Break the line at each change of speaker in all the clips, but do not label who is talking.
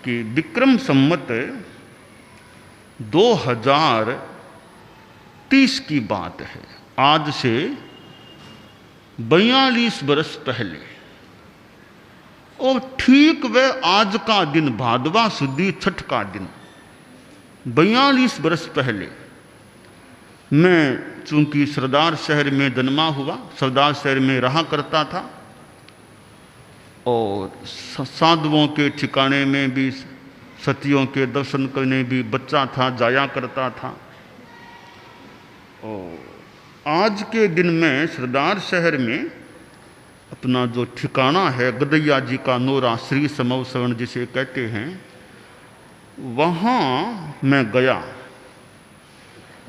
कि विक्रम संमत 2030 की बात है, आज से 42 बरस पहले, और ठीक वह आज का दिन, भादवा सुदी छठ का दिन, 42 बरस पहले मैं चूंकि सरदार शहर में जन्मा हुआ, सरदार शहर में रहा करता था, और साधुओं के ठिकाने में भी, सतियों के दर्शन करने भी बच्चा था, जाया करता था। और आज के दिन में सरदार शहर में अपना जो ठिकाना है, गदैया जी का नोरा, श्री समव शरण जिसे कहते हैं, वहाँ मैं गया।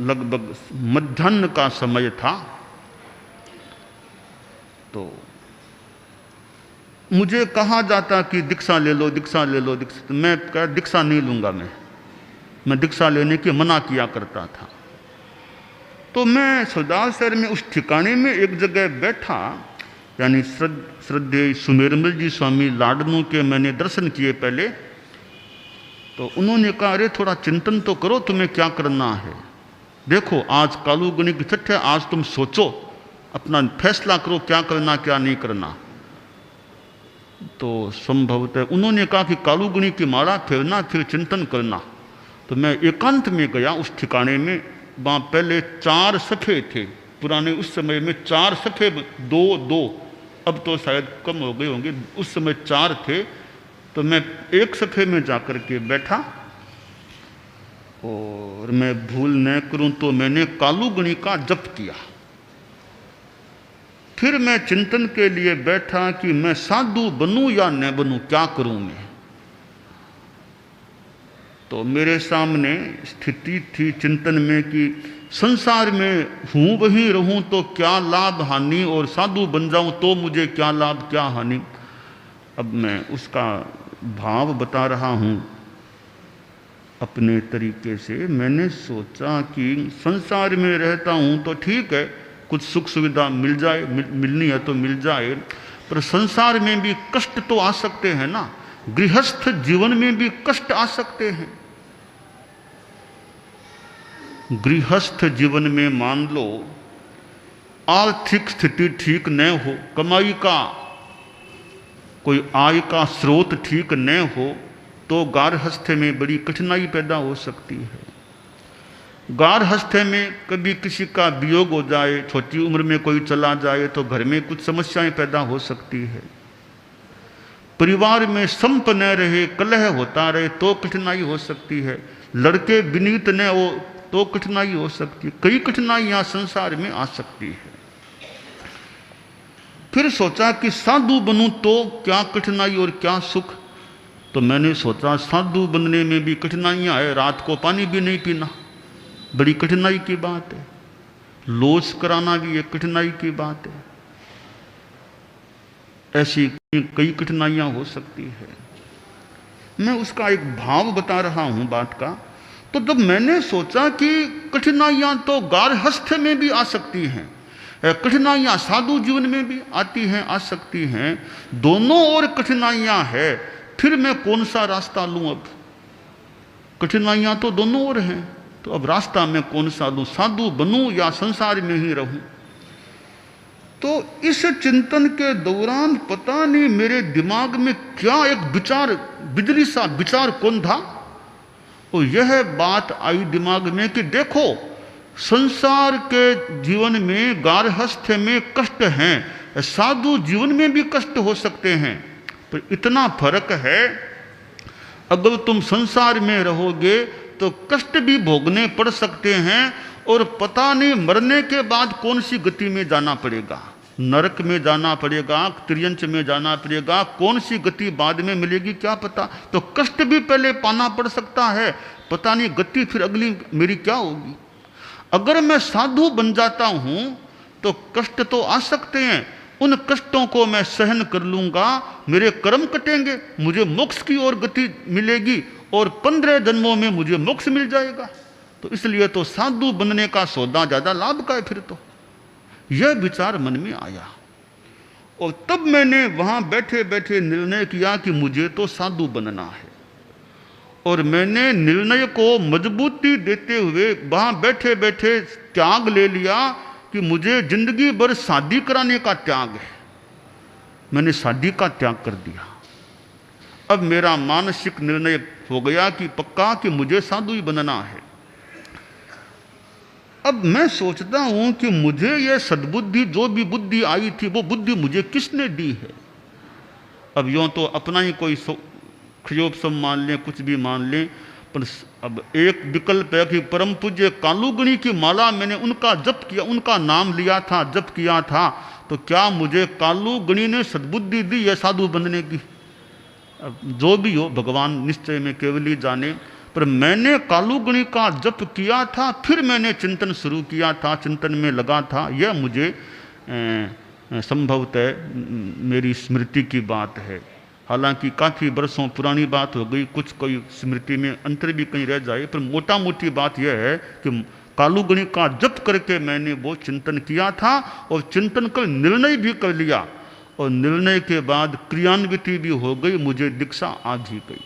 लगभग मध्याह्न का समय था। तो मुझे कहा जाता कि दीक्षा ले लो, दीक्षा ले लो, दीक्षा। तो मैं कहा दीक्षा नहीं लूँगा, मैं दीक्षा लेने की मना किया करता था। तो मैं सरदार शहर में उस ठिकाने में एक जगह बैठा, यानी श्रद्धेय सुमेरमल जी स्वामी लाडनू के मैंने दर्शन किए पहले। तो उन्होंने कहा, अरे थोड़ा चिंतन तो करो, तुम्हें क्या करना है। देखो आज कालूगणी की छठ है, आज तुम सोचो, अपना फैसला करो क्या करना क्या नहीं करना। तो संभवतः उन्होंने कहा कि कालूगणी की माला फेरना, फिर चिंतन करना। तो मैं एकांत में गया उस ठिकाने में। वहाँ पहले 4 सफ़े थे, पुराने उस समय में 4 सफ़े, 2-2, अब तो शायद कम हो गए होंगे, उस समय 4 थे। तो मैं एक सफ़े में जाकर के बैठा, और मैं भूल न करूं तो मैंने कालूगणी का जप किया। फिर मैं चिंतन के लिए बैठा कि मैं साधु बनूं या न बनूं, क्या करूं मैं। तो मेरे सामने स्थिति थी चिंतन में कि संसार में हूं वहीं रहूं तो क्या लाभ हानि, और साधु बन जाऊं तो मुझे क्या लाभ क्या हानि। अब मैं उसका भाव बता रहा हूं अपने तरीके से। मैंने सोचा कि संसार में रहता हूं तो ठीक है, कुछ सुख सुविधा मिल जाए, मिलनी है तो मिल जाए, पर संसार में भी कष्ट तो आ सकते हैं ना, गृहस्थ जीवन में भी कष्ट आ सकते हैं। गृहस्थ जीवन में मान लो आर्थिक स्थिति ठीक न हो, कमाई का कोई आय का स्रोत ठीक न हो, तो गारहस्थ्य में बड़ी कठिनाई पैदा हो सकती है। गारहस्थ्य में कभी किसी का वियोग हो जाए, छोटी उम्र में कोई चला जाए, तो घर में कुछ समस्याएं पैदा हो सकती है। परिवार में संप न रहे, कलह होता रहे तो कठिनाई हो सकती है। लड़के विनीत न हो तो कठिनाई हो सकती है। कई कठिनाइयां संसार में आ सकती है। फिर सोचा कि साधु बनूं तो क्या कठिनाई और क्या सुख। तो मैंने सोचा साधु बनने में भी कठिनाइयां है, रात को पानी भी नहीं पीना बड़ी कठिनाई की बात है, लोच कराना भी एक कठिनाई की बात है, ऐसी कई कठिनाइयां हो सकती है। मैं उसका एक भाव बता रहा हूं बात का। तो जब मैंने सोचा कि कठिनाइयां तो गारहस्थ्य में भी आ सकती हैं, कठिनाइयां साधु जीवन में भी आती हैं, आ सकती हैं, दोनों ओर कठिनाइयां है, फिर मैं कौन सा रास्ता लूं। अब कठिनाइयां तो दोनों ओर हैं, तो अब रास्ता मैं कौन सा लूं, साधु बनूं या संसार में ही रहूं। तो इस चिंतन के दौरान पता नहीं मेरे दिमाग में क्या एक विचार, बिजली सा विचार कौन था, और यह बात आई दिमाग में कि देखो संसार के जीवन में गारहस्थ्य में कष्ट हैं, साधु जीवन में भी कष्ट हो सकते हैं, पर इतना फर्क है, अगर तुम संसार में रहोगे तो कष्ट भी भोगने पड़ सकते हैं, और पता नहीं मरने के बाद कौन सी गति में जाना पड़ेगा, नरक में जाना पड़ेगा, त्रियंच में जाना पड़ेगा, कौन सी गति बाद में मिलेगी क्या पता। तो कष्ट भी पहले पाना पड़ सकता है, पता नहीं गति फिर अगली मेरी क्या होगी। अगर मैं साधु बन जाता हूं तो कष्ट तो आ सकते हैं, उन कष्टों को मैं सहन कर लूंगा, मेरे कर्म कटेंगे, मुझे मोक्ष की ओर गति मिलेगी, और 15 जन्मों में मुझे मोक्ष मिल जाएगा। तो इसलिए तो साधु बनने का सौदा ज्यादा लाभ का है। फिर तो यह विचार मन में आया, और तब मैंने वहां बैठे बैठे निर्णय किया कि मुझे तो साधु बनना है। और मैंने निर्णय को मजबूती देते हुए वहां बैठे बैठे त्याग ले लिया कि मुझे जिंदगी भर शादी कराने का त्याग है। मैंने शादी का त्याग कर दिया। अब मेरा मानसिक निर्णय हो गया कि पक्का कि मुझे साधु ही बनना है। अब मैं सोचता हूं कि मुझे यह सद्बुद्धि, जो भी बुद्धि आई थी, वो बुद्धि मुझे किसने दी है। अब यूं तो अपना ही कोई खजोब सब मान लें, कुछ भी मान लें, पर अब एक विकल्प है कि परम पूज्य कालूगणी की माला मैंने उनका जप किया, उनका नाम लिया था, जप किया था, तो क्या मुझे कालूगणी ने सद्बुद्धि दी है साधु बनने की। अब जो भी हो, भगवान निश्चय में केवल ही जाने, पर मैंने कालूगणी का जप किया था, फिर मैंने चिंतन शुरू किया था, चिंतन में लगा था। यह मुझे संभवतः मेरी स्मृति की बात है। हालांकि काफ़ी वर्षों पुरानी बात हो गई, कुछ कोई स्मृति में अंतर भी कहीं रह जाए, पर मोटा मोटी बात यह है कि कालूगणी का जप करके मैंने वो चिंतन किया था और चिंतन कर निर्णय भी कर लिया, और निर्णय के बाद क्रियान्विति भी हो गई, मुझे दीक्षा आ भी गई।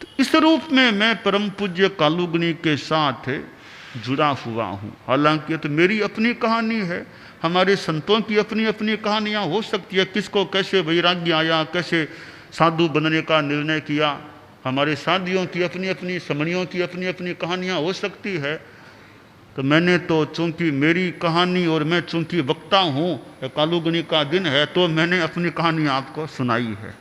तो इस रूप में मैं परम पूज्य कालूगणी के साथ जुड़ा हुआ हूँ। हालांकि तो मेरी अपनी कहानी है, हमारे संतों की अपनी अपनी कहानियाँ हो सकती है, किसको कैसे वैराग्य आया, कैसे साधु बनने का निर्णय किया। हमारे साधियों की अपनी अपनी, समणियों की अपनी अपनी कहानियाँ हो सकती है। तो मैंने तो चूंकि मेरी कहानी और मैं चूंकि वक्ता हूँ, कालूगणी का दिन है, तो मैंने अपनी कहानी आपको सुनाई है।